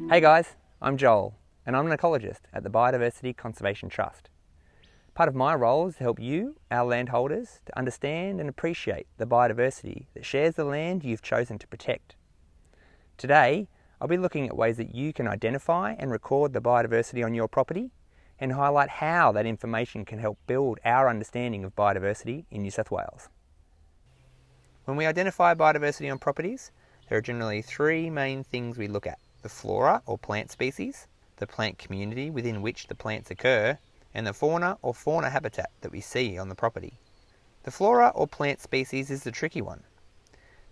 Hey guys, I'm Joel and I'm an ecologist at the Biodiversity Conservation Trust. Part of my role is to help you, our landholders, to understand and appreciate the biodiversity that shares the land you've chosen to protect. Today, I'll be looking at ways that you can identify and record the biodiversity on your property and highlight how that information can help build our understanding of biodiversity in New South Wales. When we identify biodiversity on properties, there are generally three main things we look at: the flora or plant species, the plant community within which the plants occur, and the fauna or fauna habitat that we see on the property. The flora or plant species is the tricky one.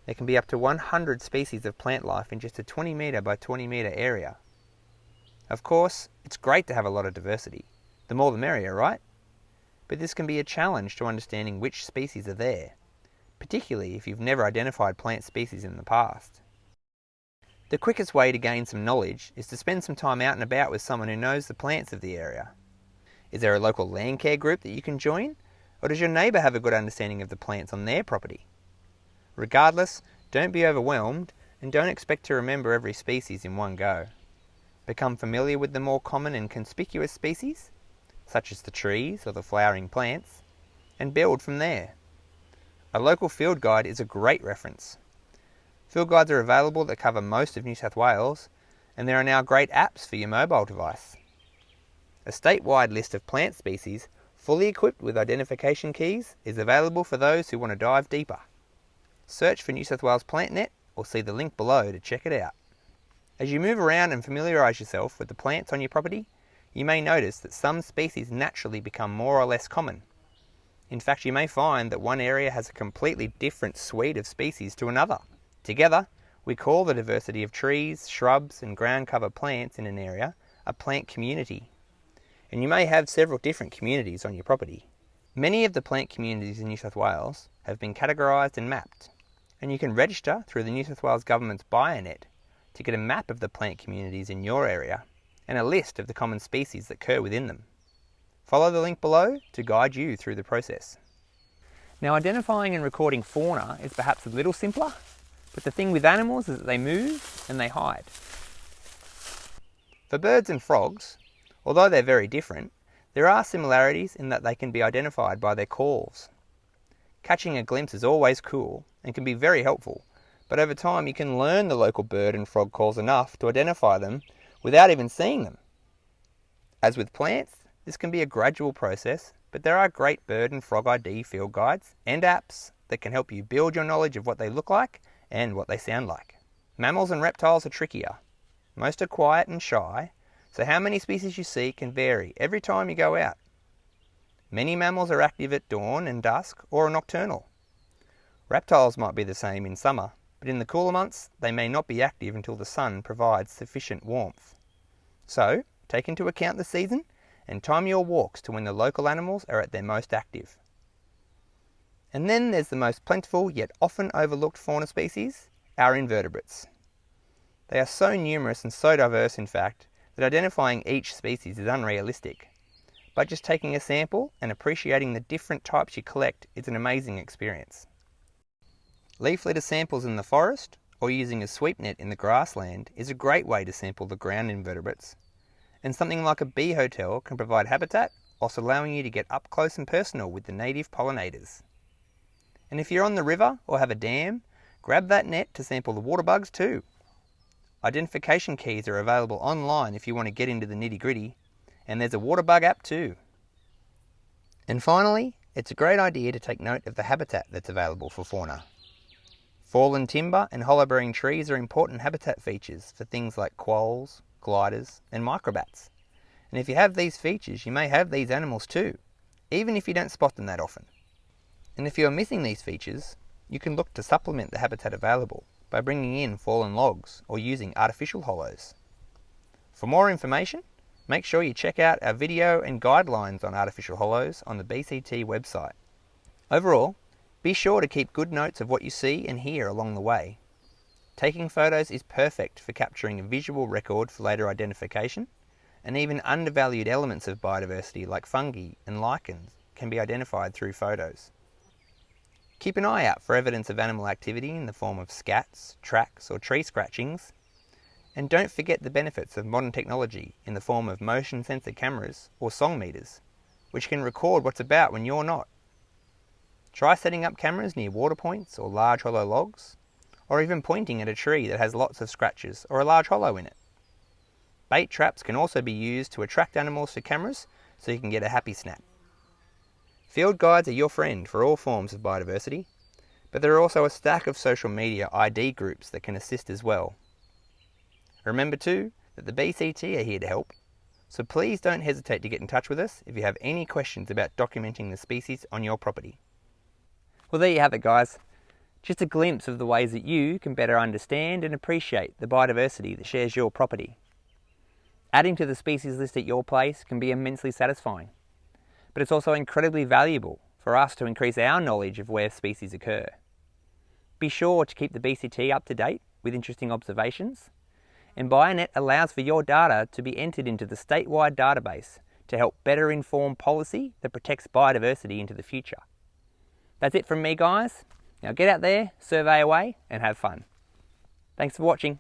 There can be up to 100 species of plant life in just a 20 metre by 20 metre area. Of course, it's great to have a lot of diversity. The more the merrier, right? But this can be a challenge to understanding which species are there, particularly if you've never identified plant species in the past. The quickest way to gain some knowledge is to spend some time out and about with someone who knows the plants of the area. Is there a local land care group that you can join? Or does your neighbour have a good understanding of the plants on their property? Regardless, don't be overwhelmed and don't expect to remember every species in one go. Become familiar with the more common and conspicuous species, such as the trees or the flowering plants, and build from there. A local field guide is a great reference. Field guides are available that cover most of New South Wales, and there are now great apps for your mobile device. A statewide list of plant species, fully equipped with identification keys, is available for those who want to dive deeper. Search for New South Wales PlantNet or see the link below to check it out. As you move around and familiarise yourself with the plants on your property, you may notice that some species naturally become more or less common. In fact, you may find that one area has a completely different suite of species to another. Together, we call the diversity of trees, shrubs and ground cover plants in an area a plant community. And you may have several different communities on your property. Many of the plant communities in New South Wales have been categorised and mapped, and you can register through the New South Wales Government's Bionet to get a map of the plant communities in your area and a list of the common species that occur within them. Follow the link below to guide you through the process. Now, identifying and recording fauna is perhaps a little simpler, but the thing with animals is that they move and they hide. For birds and frogs, although they're very different, there are similarities in that they can be identified by their calls. Catching a glimpse is always cool and can be very helpful, but over time you can learn the local bird and frog calls enough to identify them without even seeing them. As with plants, this can be a gradual process, but there are great bird and frog ID field guides and apps that can help you build your knowledge of what they look like and what they sound like. Mammals and reptiles are trickier. Most are quiet and shy, so how many species you see can vary every time you go out. Many mammals are active at dawn and dusk or are nocturnal. Reptiles might be the same in summer, but in the cooler months they may not be active until the sun provides sufficient warmth. So, take into account the season and time your walks to when the local animals are at their most active. And then there's the most plentiful yet often overlooked fauna species, our invertebrates. They are so numerous and so diverse, in fact, that identifying each species is unrealistic. But just taking a sample and appreciating the different types you collect is an amazing experience. Leaf litter samples in the forest or using a sweep net in the grassland is a great way to sample the ground invertebrates. And something like a bee hotel can provide habitat whilst allowing you to get up close and personal with the native pollinators. And if you're on the river or have a dam, grab that net to sample the water bugs too. Identification keys are available online if you want to get into the nitty-gritty, and there's a water bug app too. And finally, it's a great idea to take note of the habitat that's available for fauna. Fallen timber and hollow-bearing trees are important habitat features for things like quolls, gliders and microbats. And if you have these features, you may have these animals too, even if you don't spot them that often. And if you're missing these features, you can look to supplement the habitat available by bringing in fallen logs or using artificial hollows. For more information, make sure you check out our video and guidelines on artificial hollows on the BCT website. Overall, be sure to keep good notes of what you see and hear along the way. Taking photos is perfect for capturing a visual record for later identification, and even undervalued elements of biodiversity like fungi and lichens can be identified through photos. Keep an eye out for evidence of animal activity in the form of scats, tracks or tree scratchings. And don't forget the benefits of modern technology in the form of motion sensor cameras or song meters, which can record what's about when you're not. Try setting up cameras near water points or large hollow logs, or even pointing at a tree that has lots of scratches or a large hollow in it. Bait traps can also be used to attract animals to cameras so you can get a happy snap. Field guides are your friend for all forms of biodiversity, but there are also a stack of social media ID groups that can assist as well. Remember too that the BCT are here to help, so please don't hesitate to get in touch with us if you have any questions about documenting the species on your property. Well, there you have it, guys. Just a glimpse of the ways that you can better understand and appreciate the biodiversity that shares your property. Adding to the species list at your place can be immensely satisfying, but it's also incredibly valuable for us to increase our knowledge of where species occur. Be sure to keep the BCT up to date with interesting observations, and Bionet allows for your data to be entered into the statewide database to help better inform policy that protects biodiversity into the future. That's it from me, guys. Now get out there, survey away, and have fun. Thanks for watching.